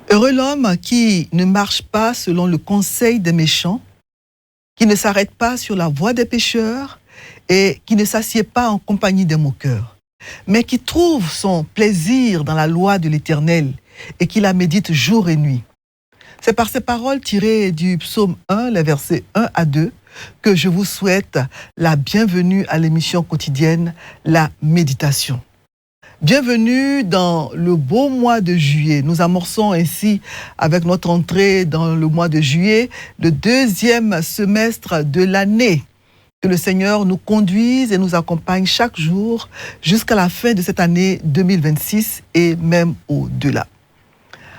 Heureux l'homme qui ne marche pas selon le conseil des méchants, qui ne s'arrête pas sur la voie des pécheurs et qui ne s'assied pas en compagnie des moqueurs, mais qui trouve son plaisir dans la loi de l'Éternel et qui la médite jour et nuit. C'est par ces paroles tirées du psaume 1, les versets 1 à 2, que je vous souhaite la bienvenue à l'émission quotidienne La Méditation. Bienvenue dans le beau mois de juillet. Nous amorçons ainsi, avec notre entrée dans le mois de juillet, le deuxième semestre de l'année. Que le Seigneur nous conduise et nous accompagne chaque jour jusqu'à la fin de cette année 2026 et même au-delà.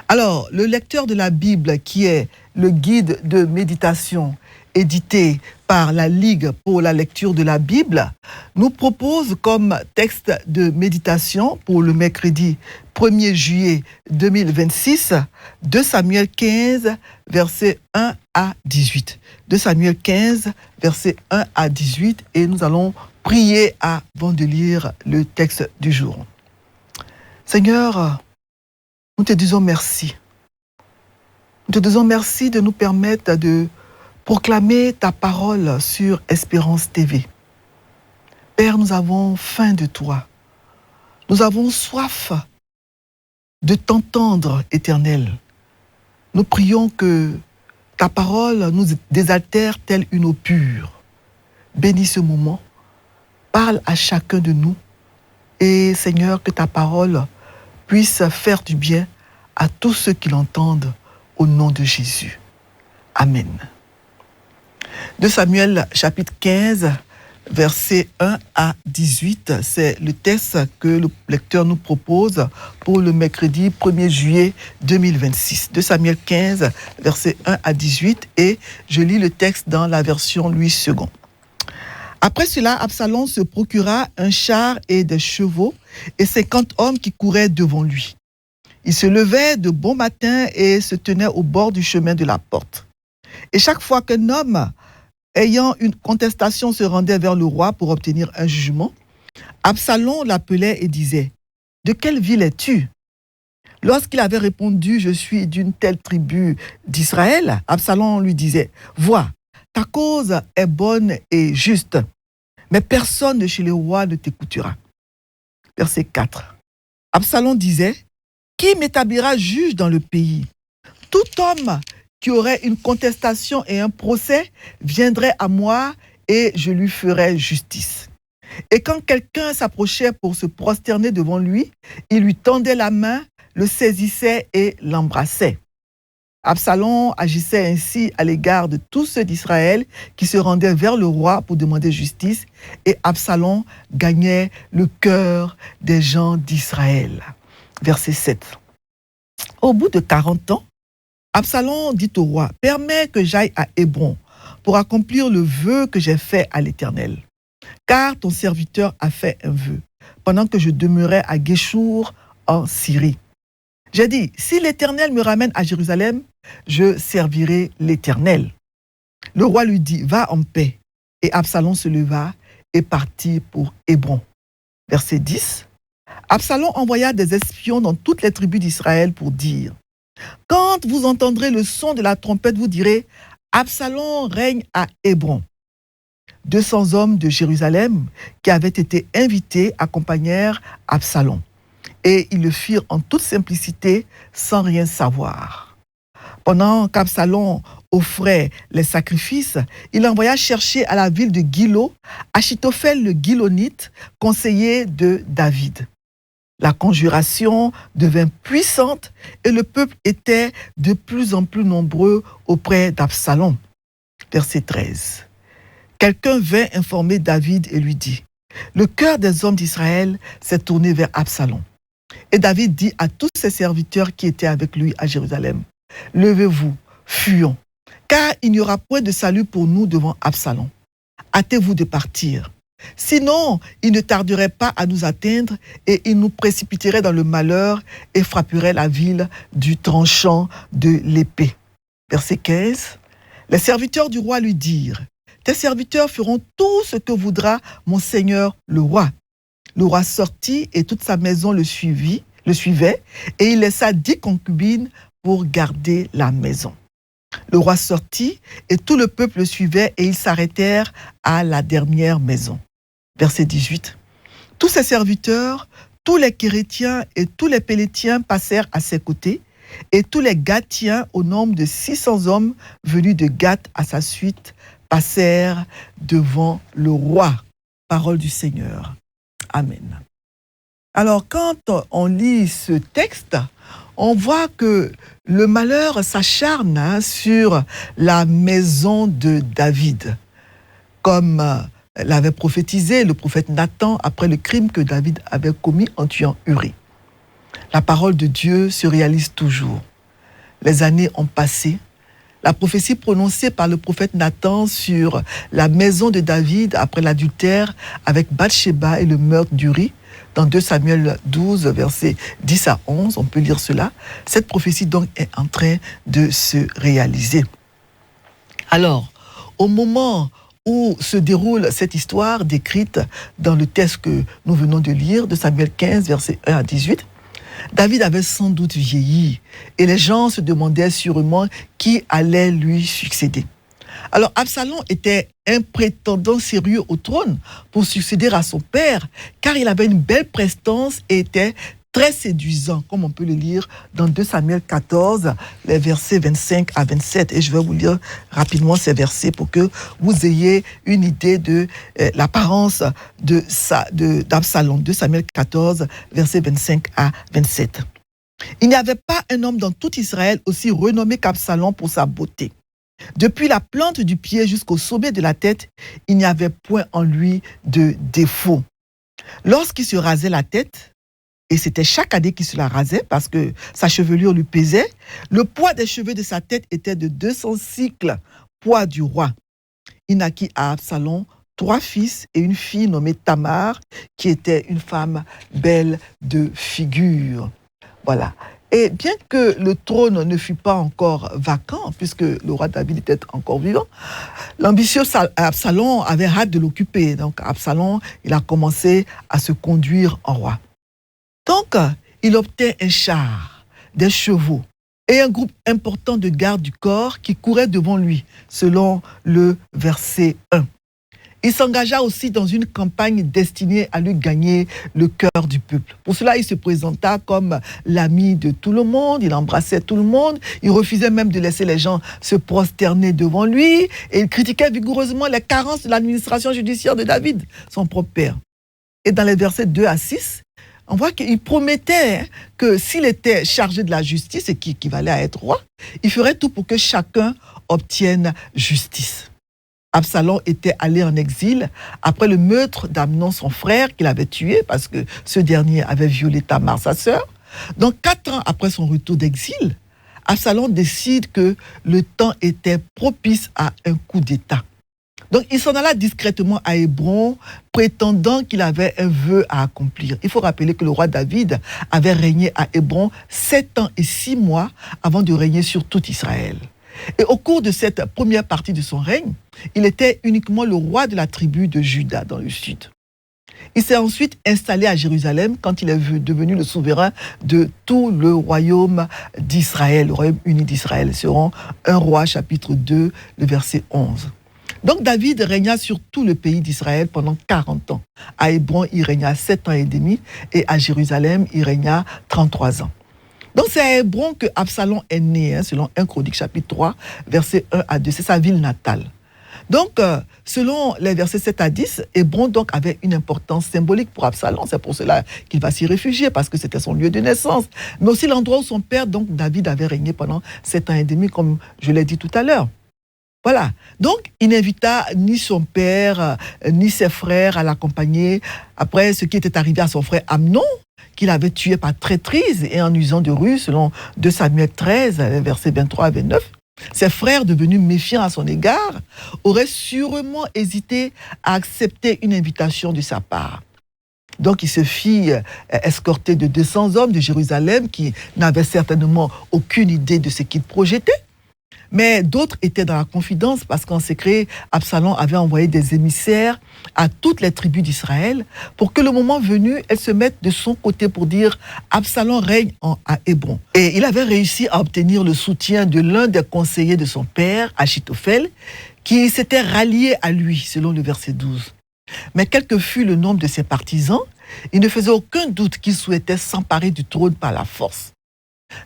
Alors, le lecteur de la Bible, qui est le guide de méditation édité par la Ligue pour la lecture de la Bible, nous propose comme texte de méditation pour le mercredi 1er juillet 2026, 2 Samuel 15, versets 1 à 18. 2 Samuel 15, versets 1 à 18, et nous allons prier avant de lire le texte du jour. Seigneur, nous te disons merci. Nous te disons merci de nous permettre de proclamer ta parole sur Espérance TV. Père, nous avons faim de toi. Nous avons soif de t'entendre, Éternel. Nous prions que ta parole nous désaltère telle une eau pure. Bénis ce moment. Parle à chacun de nous. Et Seigneur, que ta parole puisse faire du bien à tous ceux qui l'entendent au nom de Jésus. Amen. 2 Samuel chapitre 15, versets 1 à 18, c'est le texte que le lecteur nous propose pour le mercredi 1er juillet 2026. 2 Samuel 15, versets 1 à 18, et je lis le texte dans la version Louis II. Après cela, Absalom se procura un char et des chevaux et 50 hommes qui couraient devant lui. Il se levait de bon matin et se tenait au bord du chemin de la porte. Et chaque fois qu'un homme ayant une contestation se rendait vers le roi pour obtenir un jugement, Absalom l'appelait et disait « De quelle ville es-tu » Lorsqu'il avait répondu « Je suis d'une telle tribu d'Israël », Absalom lui disait « Vois, ta cause est bonne et juste, mais personne de chez le roi ne t'écoutera. » Verset 4. Absalom disait « Qui m'établira juge dans le pays ? Tout homme qui aurait une contestation et un procès viendrait à moi et je lui ferai justice. » Et quand quelqu'un s'approchait pour se prosterner devant lui, il lui tendait la main, le saisissait et l'embrassait. Absalom agissait ainsi à l'égard de tous ceux d'Israël qui se rendaient vers le roi pour demander justice, et Absalom gagnait le cœur des gens d'Israël. Verset 7. Au bout de 40 ans, Absalom dit au roi, « Permets que j'aille à Hébron pour accomplir le vœu que j'ai fait à l'Éternel. Car ton serviteur a fait un vœu, pendant que je demeurais à Guéchour en Syrie. J'ai dit, si l'Éternel me ramène à Jérusalem, je servirai l'Éternel. » Le roi lui dit, « Va en paix. » Et Absalom se leva et partit pour Hébron. Verset 10. Absalom envoya des espions dans toutes les tribus d'Israël pour dire, « Quand vous entendrez le son de la trompette, vous direz, Absalom règne à Hébron. » 200 hommes de Jérusalem qui avaient été invités accompagnèrent Absalom. Et ils le firent en toute simplicité, sans rien savoir. Pendant qu'Absalom offrait les sacrifices, il envoya chercher à la ville de Gilo Achitophel le Gilonite, conseiller de David. La conjuration devint puissante et le peuple était de plus en plus nombreux auprès d'Absalom. Verset 13. Quelqu'un vint informer David et lui dit, « Le cœur des hommes d'Israël s'est tourné vers Absalom. » Et David dit à tous ses serviteurs qui étaient avec lui à Jérusalem, « Levez-vous, fuyons, car il n'y aura point de salut pour nous devant Absalom. Hâtez-vous de partir. Sinon, il ne tarderait pas à nous atteindre et il nous précipiterait dans le malheur et frapperait la ville du tranchant de l'épée. » Verset 15. Les serviteurs du roi lui dirent, « Tes serviteurs feront tout ce que voudra mon seigneur le roi. » Le roi sortit et toute sa maison le suivait, et il laissa 10 concubines pour garder la maison. Le roi sortit et tout le peuple le suivait et ils s'arrêtèrent à la dernière maison. Verset 18. Tous ses serviteurs, tous les Kérétiens et tous les Pélétiens passèrent à ses côtés et tous les Gatiens au nombre de 600 hommes venus de Gath à sa suite passèrent devant le roi. Parole du Seigneur. Amen. Alors quand on lit ce texte, on voit que le malheur s'acharne sur la maison de David, comme l'avait prophétisé le prophète Nathan après le crime que David avait commis en tuant Uri. La parole de Dieu se réalise toujours. Les années ont passé. La prophétie prononcée par le prophète Nathan sur la maison de David après l'adultère avec Bathsheba et le meurtre d'Uri, dans 2 Samuel 12, versets 10 à 11, on peut lire cela. Cette prophétie donc est en train de se réaliser. Alors, au moment où se déroule cette histoire décrite dans le texte que nous venons de lire, de Samuel 15, versets 1 à 18, David avait sans doute vieilli et les gens se demandaient sûrement qui allait lui succéder. Alors Absalom était un prétendant sérieux au trône pour succéder à son père, car il avait une belle prestance et était très séduisant, comme on peut le lire dans 2 Samuel 14, les versets 25 à 27. Et je vais vous lire rapidement ces versets pour que vous ayez une idée de l'apparence d'Absalom. 2 Samuel 14, versets 25 à 27. Il n'y avait pas un homme dans tout Israël aussi renommé qu'Absalom pour sa beauté. Depuis la plante du pied jusqu'au sommet de la tête, il n'y avait point en lui de défaut. Lorsqu'il se rasait la tête, et c'était chaque année qu'il se la rasait parce que sa chevelure lui pesait, le poids des cheveux de sa tête était de 200 cycles, poids du roi. Il naquit à Absalom 3 fils et une fille nommée Tamar, qui était une femme belle de figure. Voilà. Et bien que le trône ne fût pas encore vacant, puisque le roi David était encore vivant, l'ambitieux Absalom avait hâte de l'occuper. Donc Absalom, il a commencé à se conduire en roi. Donc, il obtint un char, des chevaux et un groupe important de gardes du corps qui couraient devant lui, selon le verset 1. Il s'engagea aussi dans une campagne destinée à lui gagner le cœur du peuple. Pour cela, il se présenta comme l'ami de tout le monde, il embrassait tout le monde, il refusait même de laisser les gens se prosterner devant lui et il critiquait vigoureusement les carences de l'administration judiciaire de David, son propre père. Et dans les versets 2 à 6, on voit qu'il promettait que s'il était chargé de la justice, et qui équivalait à être roi, il ferait tout pour que chacun obtienne justice. Absalom était allé en exil après le meurtre d'Amnon, son frère, qu'il avait tué parce que ce dernier avait violé Tamar, sa sœur. Donc 4 ans après son retour d'exil, Absalom décide que le temps était propice à un coup d'État. Donc il s'en alla discrètement à Hébron, prétendant qu'il avait un vœu à accomplir. Il faut rappeler que le roi David avait régné à Hébron 7 ans et 6 mois avant de régner sur tout Israël. Et au cours de cette première partie de son règne, il était uniquement le roi de la tribu de Juda dans le sud. Il s'est ensuite installé à Jérusalem quand il est devenu le souverain de tout le royaume d'Israël, le royaume uni d'Israël. Selon 1 Roi chapitre 2, le verset 11. Donc David régna sur tout le pays d'Israël pendant 40 ans. À Hébron, il régna 7 ans et demi et à Jérusalem, il régna 33 ans. Donc c'est à Hébron que Absalom est né, selon 1 Chronique chapitre 3, versets 1 à 2. C'est sa ville natale. Donc, selon les versets 7 à 10, Hébron donc avait une importance symbolique pour Absalom. C'est pour cela qu'il va s'y réfugier, parce que c'était son lieu de naissance. Mais aussi l'endroit où son père, donc David, avait régné pendant 7 ans et demi, comme je l'ai dit tout à l'heure. Voilà. Donc, il n'invita ni son père, ni ses frères à l'accompagner après ce qui était arrivé à son frère Amnon, qu'il avait tué par traîtrise et en usant de ruse, selon 2 Samuel 13, versets 23 à 29. Ses frères, devenus méfiants à son égard, auraient sûrement hésité à accepter une invitation de sa part. Donc, il se fit escorter de 200 hommes de Jérusalem qui n'avaient certainement aucune idée de ce qu'il projetait. Mais d'autres étaient dans la confidence parce qu'en secret, Absalom avait envoyé des émissaires à toutes les tribus d'Israël pour que le moment venu, elles se mettent de son côté pour dire Absalom règne à Hébron. Et il avait réussi à obtenir le soutien de l'un des conseillers de son père, Achitophel, qui s'était rallié à lui, selon le verset 12. Mais quel que fût le nombre de ses partisans, il ne faisait aucun doute qu'il souhaitait s'emparer du trône par la force.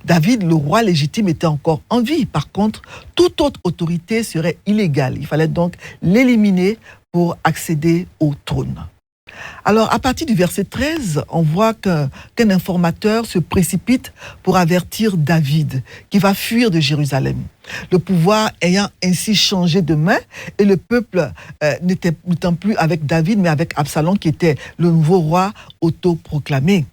David, le roi légitime, était encore en vie. Par contre, toute autre autorité serait illégale. Il fallait donc l'éliminer pour accéder au trône. Alors, à partir du verset 13, on voit qu'un informateur se précipite pour avertir David, qui va fuir de Jérusalem. Le pouvoir ayant ainsi changé de main, et le peuple n'étant plus avec David, mais avec Absalom, qui était le nouveau roi autoproclamé.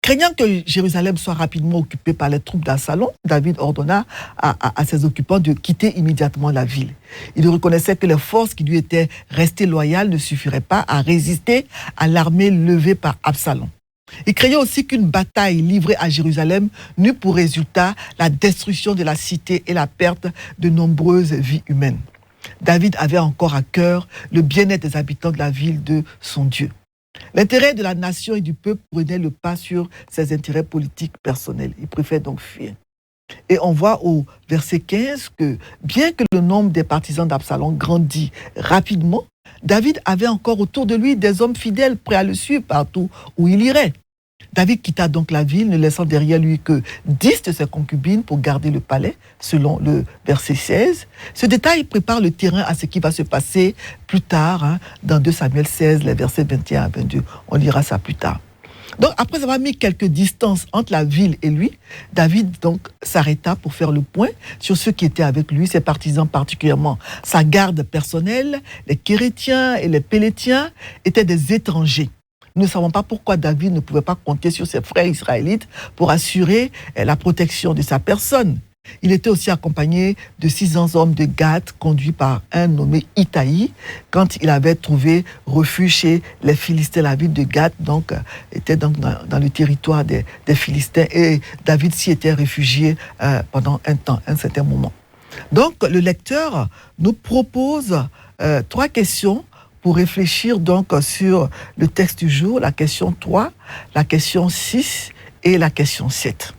Craignant que Jérusalem soit rapidement occupée par les troupes d'Absalom, David ordonna à ses occupants de quitter immédiatement la ville. Il reconnaissait que les forces qui lui étaient restées loyales ne suffiraient pas à résister à l'armée levée par Absalom. Il craignait aussi qu'une bataille livrée à Jérusalem n'eût pour résultat la destruction de la cité et la perte de nombreuses vies humaines. David avait encore à cœur le bien-être des habitants de la ville de son Dieu. L'intérêt de la nation et du peuple prenait le pas sur ses intérêts politiques personnels. Il préfère donc fuir. Et on voit au verset 15 que bien que le nombre des partisans d'Absalom grandit rapidement, David avait encore autour de lui des hommes fidèles prêts à le suivre partout où il irait. David quitta donc la ville, ne laissant derrière lui que 10 de ses concubines pour garder le palais, selon le verset 16. Ce détail prépare le terrain à ce qui va se passer plus tard, dans 2 Samuel 16, les versets 21 à 22. On lira ça plus tard. Donc, après avoir mis quelques distances entre la ville et lui, David donc s'arrêta pour faire le point sur ceux qui étaient avec lui, ses partisans particulièrement. Sa garde personnelle, les Kérétiens et les Pélétiens étaient des étrangers. Nous ne savons pas pourquoi David ne pouvait pas compter sur ses frères israélites pour assurer la protection de sa personne. Il était aussi accompagné de 600 hommes de Gath conduits par un nommé Itaï quand il avait trouvé refuge chez les Philistins. La ville de Gath était donc dans le territoire des Philistins et David s'y était réfugié pendant un certain moment. Donc le lecteur nous propose 3 questions pour réfléchir donc sur le texte du jour, la question 3, la question 6 et la question 7.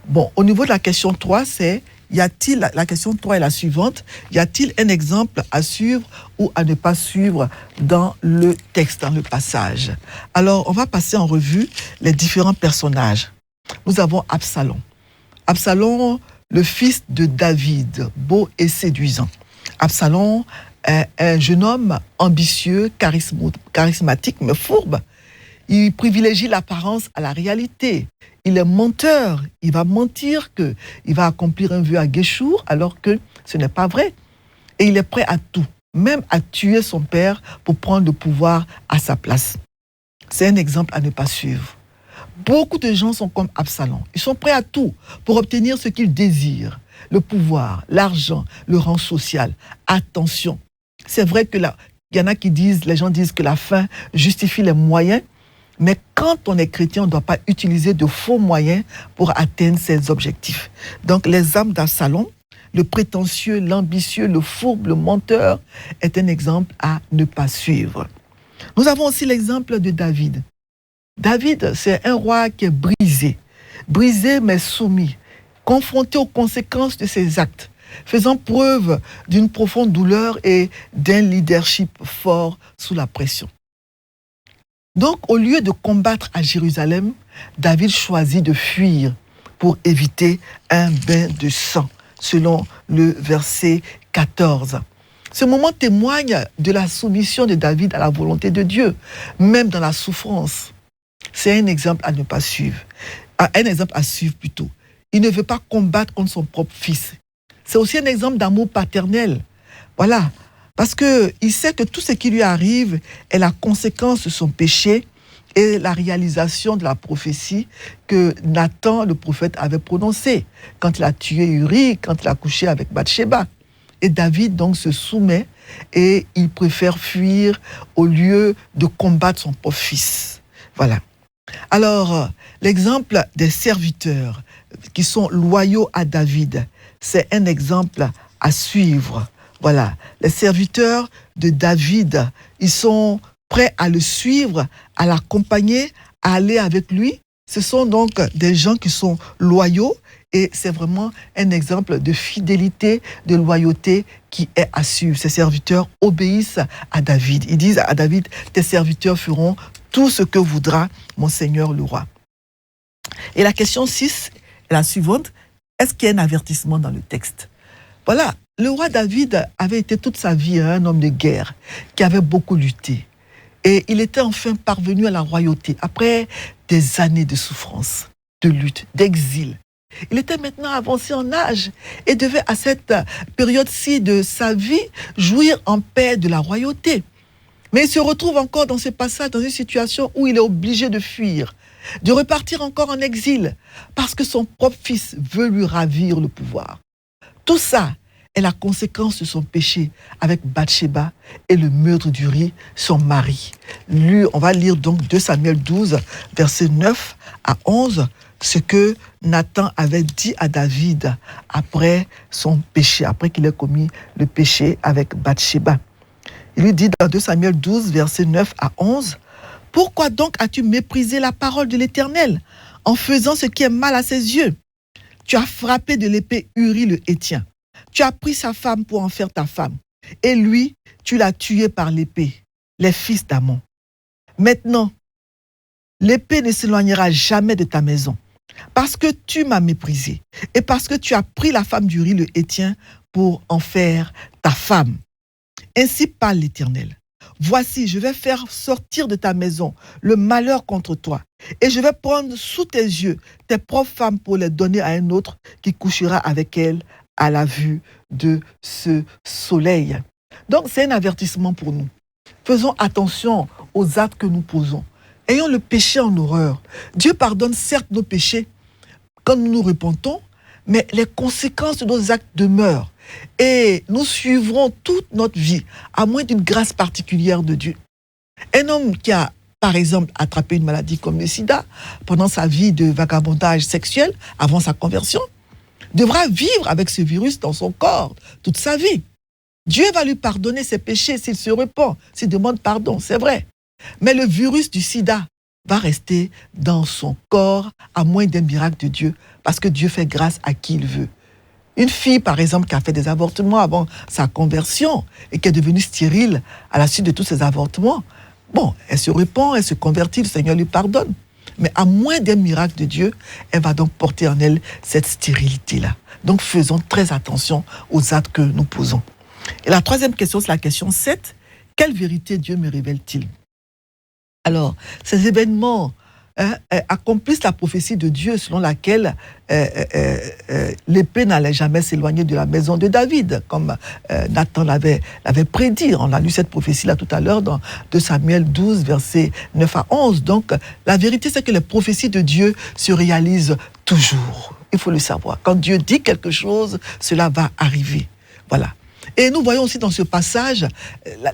Bon, au niveau de la question 3, la question 3 est la suivante, y a-t-il un exemple à suivre ou à ne pas suivre dans le texte, dans le passage? Alors, on va passer en revue les différents personnages. Nous avons Absalom. Absalom, le fils de David, beau et séduisant. Absalom, un jeune homme ambitieux, charismatique, mais fourbe. Il privilégie l'apparence à la réalité. Il est menteur. Il va mentir qu'il va accomplir un vœu à Guéchour alors que ce n'est pas vrai. Et il est prêt à tout, même à tuer son père pour prendre le pouvoir à sa place. C'est un exemple à ne pas suivre. Beaucoup de gens sont comme Absalom. Ils sont prêts à tout pour obtenir ce qu'ils désirent. Le pouvoir, l'argent, le rang social. Attention. C'est vrai que il y en a qui disent, les gens disent que la fin justifie les moyens, mais quand on est chrétien, on ne doit pas utiliser de faux moyens pour atteindre ses objectifs. Donc les âmes d'Absalom, le prétentieux, l'ambitieux, le fourbe, le menteur, est un exemple à ne pas suivre. Nous avons aussi l'exemple de David. David, c'est un roi qui est brisé mais soumis, confronté aux conséquences de ses actes, faisant preuve d'une profonde douleur et d'un leadership fort sous la pression. Donc, au lieu de combattre à Jérusalem, David choisit de fuir pour éviter un bain de sang, selon le verset 14. Ce moment témoigne de la soumission de David à la volonté de Dieu, même dans la souffrance. C'est un exemple à ne pas suivre. Un exemple à suivre plutôt. Il ne veut pas combattre contre son propre fils. C'est aussi un exemple d'amour paternel. Voilà. Parce qu'il sait que tout ce qui lui arrive est la conséquence de son péché et la réalisation de la prophétie que Nathan, le prophète, avait prononcée quand il a tué Uri, quand il a couché avec Bathsheba. Et David donc se soumet et il préfère fuir au lieu de combattre son propre fils. Voilà. Alors, l'exemple des serviteurs, qui sont loyaux à David. C'est un exemple à suivre. Voilà, les serviteurs de David, ils sont prêts à le suivre, à l'accompagner, à aller avec lui. Ce sont donc des gens qui sont loyaux et c'est vraiment un exemple de fidélité, de loyauté qui est à suivre. Ces serviteurs obéissent à David. Ils disent à David, tes serviteurs feront tout ce que voudra mon Seigneur le roi. Et la question 6 est la suivante. Est-ce qu'il y a un avertissement dans le texte? Voilà, le roi David avait été toute sa vie un homme de guerre qui avait beaucoup lutté. Et il était enfin parvenu à la royauté après des années de souffrance, de lutte, d'exil. Il était maintenant avancé en âge et devait à cette période-ci de sa vie jouir en paix de la royauté. Mais il se retrouve encore dans ce passage, dans une situation où il est obligé de fuir, de repartir encore en exil, parce que son propre fils veut lui ravir le pouvoir. Tout ça est la conséquence de son péché avec Bathsheba et le meurtre d'Uri, son mari. On va lire donc 2 Samuel 12, versets 9 à 11, ce que Nathan avait dit à David après son péché, après qu'il ait commis le péché avec Bathsheba. Il lui dit dans 2 Samuel 12, versets 9 à 11, « Pourquoi donc as-tu méprisé la parole de l'Éternel en faisant ce qui est mal à ses yeux? Tu as frappé de l'épée Uri le Héthien. Tu as pris sa femme pour en faire ta femme. Et lui, tu l'as tué par l'épée, les fils d'Amon. Maintenant, l'épée ne s'éloignera jamais de ta maison, parce que tu m'as méprisé, et parce que tu as pris la femme d'Uri le Héthien pour en faire ta femme. Ainsi parle l'Éternel. Voici, je vais faire sortir de ta maison le malheur contre toi, et je vais prendre sous tes yeux tes propres femmes pour les donner à un autre qui couchera avec elles à la vue de ce soleil. » Donc c'est un avertissement pour nous. Faisons attention aux actes que nous posons. Ayons le péché en horreur. Dieu pardonne certes nos péchés quand nous nous repentons, mais les conséquences de nos actes demeurent. Et nous suivrons toute notre vie, à moins d'une grâce particulière de Dieu. Un homme qui a, par exemple, attrapé une maladie comme le sida, pendant sa vie de vagabondage sexuel, avant sa conversion, devra vivre avec ce virus dans son corps toute sa vie. Dieu va lui pardonner ses péchés s'il se repent, s'il demande pardon, c'est vrai. Mais le virus du sida va rester dans son corps à moins d'un miracle de Dieu, parce que Dieu fait grâce à qui il veut. Une fille, par exemple, qui a fait des avortements avant sa conversion et qui est devenue stérile à la suite de tous ces avortements, bon, elle se repent, elle se convertit, le Seigneur lui pardonne. Mais à moins d'un miracle de Dieu, elle va donc porter en elle cette stérilité-là. Donc faisons très attention aux actes que nous posons. Et la troisième question, c'est la question 7. Quelle vérité Dieu me révèle-t-il? Alors, ces événements accomplissent la prophétie de Dieu selon laquelle l'épée n'allait jamais s'éloigner de la maison de David, comme Nathan l'avait prédit. On a lu cette prophétie-là tout à l'heure dans 2 Samuel 12, versets 9 à 11. Donc, la vérité, c'est que les prophéties de Dieu se réalisent toujours. Il faut le savoir. Quand Dieu dit quelque chose, cela va arriver. Voilà. Et nous voyons aussi dans ce passage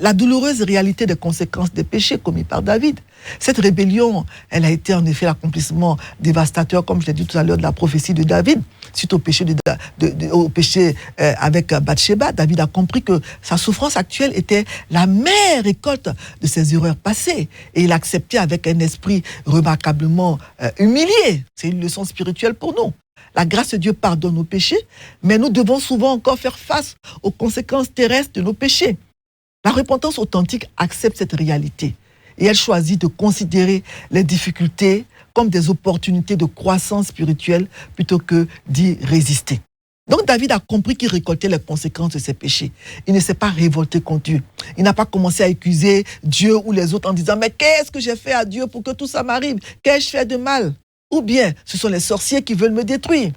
la douloureuse réalité des conséquences des péchés commis par David. Cette rébellion, elle a été en effet l'accomplissement dévastateur, comme je l'ai dit tout à l'heure, de la prophétie de David. Suite au péché, avec Bathsheba, David a compris que sa souffrance actuelle était la mère récolte de ses erreurs passées. Et il a accepté avec un esprit remarquablement humilié. C'est une leçon spirituelle pour nous. La grâce de Dieu pardonne nos péchés, mais nous devons souvent encore faire face aux conséquences terrestres de nos péchés. La repentance authentique accepte cette réalité et elle choisit de considérer les difficultés comme des opportunités de croissance spirituelle plutôt que d'y résister. Donc David a compris qu'il récoltait les conséquences de ses péchés. Il ne s'est pas révolté contre Dieu. Il n'a pas commencé à accuser Dieu ou les autres en disant « Mais qu'est-ce que j'ai fait à Dieu pour que tout ça m'arrive? Qu'ai-je fait de mal ?» Ou bien, ce sont les sorciers qui veulent me détruire.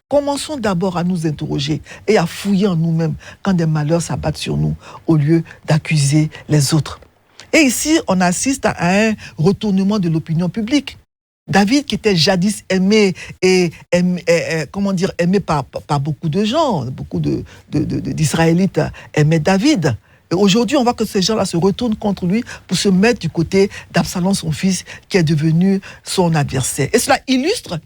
Commençons d'abord à nous interroger et à fouiller en nous-mêmes quand des malheurs s'abattent sur nous, au lieu d'accuser les autres. Et ici, on assiste à un retournement de l'opinion publique. David, qui était jadis aimé aimé par beaucoup de gens, beaucoup d'Israélites aimaient David. Et aujourd'hui, on voit que ces gens-là se retournent contre lui pour se mettre du côté d'Absalom, son fils, qui est devenu son adversaire. Et cela illustre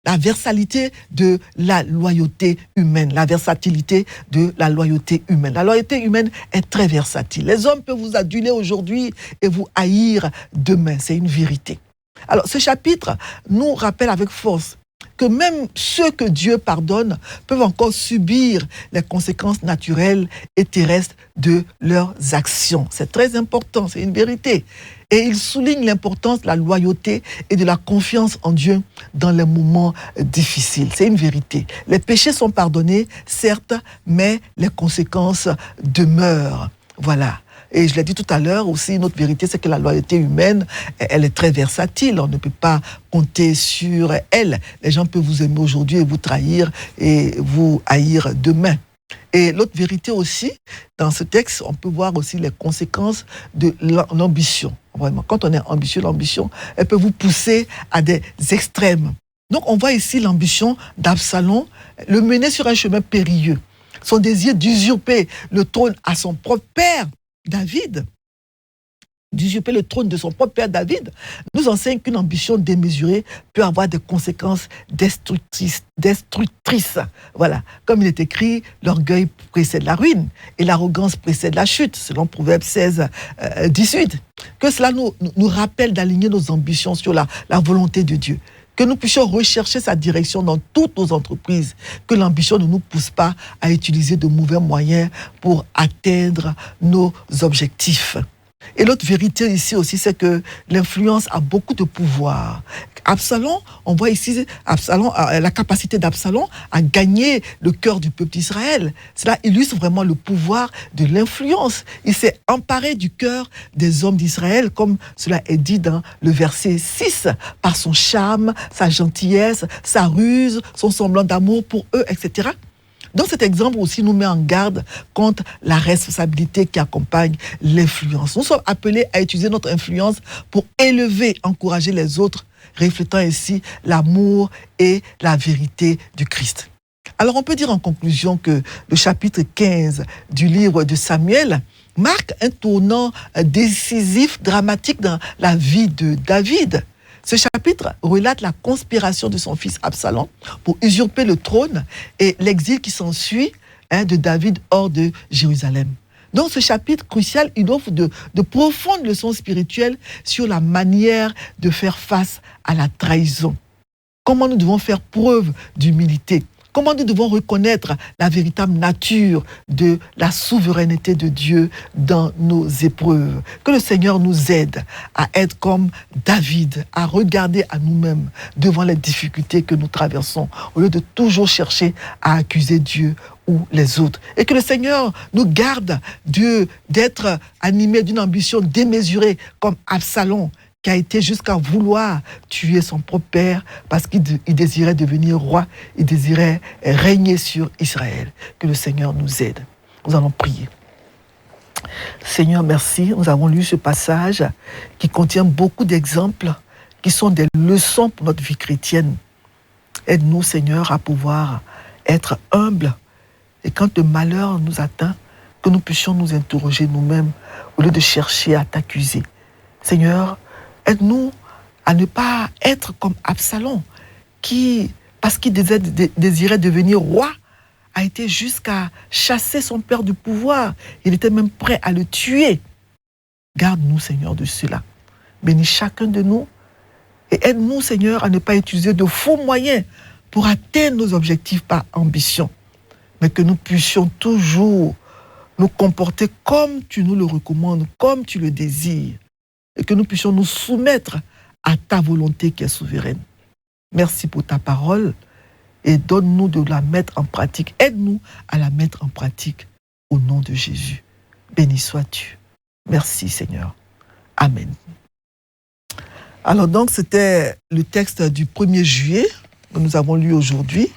la versatilité de la loyauté humaine, la versatilité de la loyauté humaine. La loyauté humaine est très versatile. Les hommes peuvent vous aduler aujourd'hui et vous haïr demain. C'est une vérité. Alors, ce chapitre nous rappelle avec force que même ceux que Dieu pardonne peuvent encore subir les conséquences naturelles et terrestres de leurs actions. C'est très important, c'est une vérité. Et il souligne l'importance de la loyauté et de la confiance en Dieu dans les moments difficiles. C'est une vérité. Les péchés sont pardonnés, certes, mais les conséquences demeurent. Voilà. Et je l'ai dit tout à l'heure aussi, une autre vérité, c'est que la loyauté humaine, elle est très versatile. On ne peut pas compter sur elle. Les gens peuvent vous aimer aujourd'hui et vous trahir et vous haïr demain. Et l'autre vérité aussi, dans ce texte, on peut voir aussi les conséquences de l'ambition. Vraiment, quand on est ambitieux, l'ambition, elle peut vous pousser à des extrêmes. Donc on voit ici l'ambition d'Absalom, le mener sur un chemin périlleux. Son désir d'usurper le trône à son propre père, David, d'usurper le trône de son propre père David, nous enseigne qu'une ambition démesurée peut avoir des conséquences destructrices. Voilà. Comme il est écrit, l'orgueil précède la ruine et l'arrogance précède la chute, selon Proverbe 16, 18. Que cela nous rappelle d'aligner nos ambitions sur la volonté de Dieu. Que nous puissions rechercher sa direction dans toutes nos entreprises, que l'ambition ne nous pousse pas à utiliser de mauvais moyens pour atteindre nos objectifs. Et l'autre vérité ici aussi, c'est que l'influence a beaucoup de pouvoir. Absalom, on voit ici la capacité d'Absalom à gagner le cœur du peuple d'Israël. Cela illustre vraiment le pouvoir de l'influence. Il s'est emparé du cœur des hommes d'Israël, comme cela est dit dans le verset 6, par son charme, sa gentillesse, sa ruse, son semblant d'amour pour eux, etc. Donc cet exemple aussi nous met en garde contre la responsabilité qui accompagne l'influence. Nous sommes appelés à utiliser notre influence pour élever, encourager les autres, reflétant ainsi l'amour et la vérité du Christ. Alors on peut dire en conclusion que le chapitre 15 du livre de Samuel marque un tournant décisif, dramatique dans la vie de David. Ce chapitre relate la conspiration de son fils Absalom pour usurper le trône et l'exil qui s'ensuit de David hors de Jérusalem. Dans ce chapitre crucial, il offre de profondes leçons spirituelles sur la manière de faire face à la trahison. Comment nous devons faire preuve d'humilité. Comment nous devons reconnaître la véritable nature de la souveraineté de Dieu dans nos épreuves. Que le Seigneur nous aide à être comme David, à regarder à nous-mêmes devant les difficultés que nous traversons, au lieu de toujours chercher à accuser Dieu ou les autres. Et que le Seigneur nous garde d'être animés d'une ambition démesurée comme Absalom, qui a été jusqu'à vouloir tuer son propre père parce qu'il désirait devenir roi, il désirait régner sur Israël. Que le Seigneur nous aide. Nous allons prier. Seigneur, merci. Nous avons lu ce passage qui contient beaucoup d'exemples qui sont des leçons pour notre vie chrétienne. Aide-nous, Seigneur, à pouvoir être humbles et quand le malheur nous atteint, que nous puissions nous interroger nous-mêmes au lieu de chercher à t'accuser. Seigneur, aide-nous à ne pas être comme Absalom, qui, parce qu'il désirait devenir roi, a été jusqu'à chasser son père du pouvoir. Il était même prêt à le tuer. Garde-nous, Seigneur, de cela. Bénis chacun de nous et aide-nous, Seigneur, à ne pas utiliser de faux moyens pour atteindre nos objectifs par ambition, mais que nous puissions toujours nous comporter comme tu nous le recommandes, comme tu le désires, et que nous puissions nous soumettre à ta volonté qui est souveraine. Merci pour ta parole et donne-nous de la mettre en pratique. Aide-nous à la mettre en pratique au nom de Jésus. Béni sois-tu. Merci Seigneur. Amen. Alors donc c'était le texte du 1er juillet que nous avons lu aujourd'hui,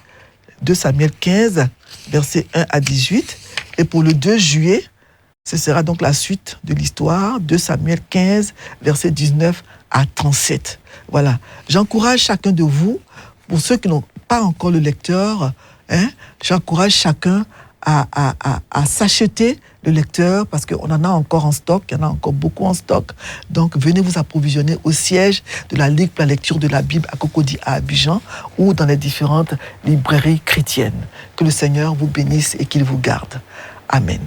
2 Samuel 15, versets 1 à 18. Et pour le 2 juillet, ce sera donc la suite de l'histoire, 2 Samuel 15, versets 19 à 37. Voilà. J'encourage chacun de vous, pour ceux qui n'ont pas encore le lecteur, j'encourage chacun à s'acheter le lecteur, parce qu'on en a encore en stock, il y en a encore beaucoup en stock. Donc, venez vous approvisionner au siège de la Ligue pour la lecture de la Bible à Cocody à Abidjan ou dans les différentes librairies chrétiennes. Que le Seigneur vous bénisse et qu'il vous garde. Amen.